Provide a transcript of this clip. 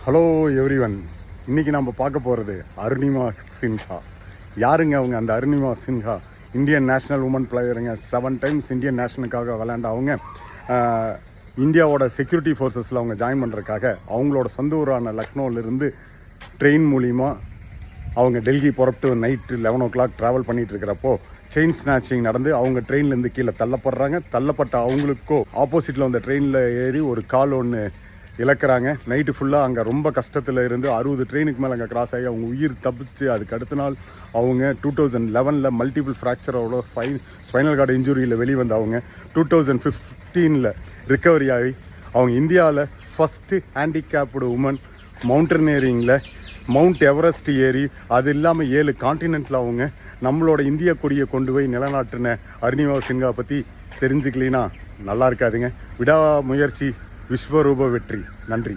Hello everyone. இன்றைக்கி நம்ம பார்க்க போகிறது அருணிமா சின்ஹா. யாருங்க அவங்க? அந்த Arunima Sinha Indian national woman பிளேயருங்க. 7 டைம்ஸ் இந்தியன் நேஷனலுக்காக விளையாண்ட அவங்க இந்தியாவோட செக்யூரிட்டி ஃபோர்ஸஸில் அவங்க ஜாயின் பண்ணுறதுக்காக அவங்களோட சொந்த ஊரான லக்னோவிலிருந்து ட்ரெயின் மூலிமா அவங்க டெல்லி புறப்பட்டு நைட்டு 11 o'clock ட்ராவல் பண்ணிகிட்டு இருக்கிறப்போ செயின் ஸ்நாச்சிங் நடந்து அவங்க ட்ரெயின்லேருந்து கீழே தள்ளப்படுறாங்க. தள்ளப்பட்ட அவங்களுக்கோ ஆப்போசிட்டில் வந்த ட்ரெயினில் ஏறி ஒரு கால் ஒன்று இழக்கிறாங்க. நைட்டு ஃபுல்லாக அங்கே ரொம்ப கஷ்டத்தில் இருந்து 60 ட்ரெயினுக்கு மேலே அங்கே கிராஸ் ஆகி அவங்க உயிர் தப்பிச்சு அதுக்கு அடுத்த நாள் அவங்க 2011 மல்டிபிள் ஃப்ராக்சரோட ஸ்பைனல் கார்டு இன்ஜுரியில் வெளிவந்து அவங்க 2015 ரிக்கவரி ஆகி அவங்க இந்தியாவில் ஃபஸ்ட்டு ஹேண்டிகேப்டு உமன் மவுண்டனியரிங்கில் மவுண்ட் எவரெஸ்ட் ஏறி அது இல்லாமல் 7 கான்டினென்ட்டில் அவங்க நம்மளோட இந்திய கொடியை கொண்டு போய் நிலநாட்டின அருணிமா சின்ஹா பற்றி தெரிஞ்சுக்கலினா நல்லா இருக்காதுங்க. விடாமுயற்சி விஸ்வரூப வெற்றி. நன்றி.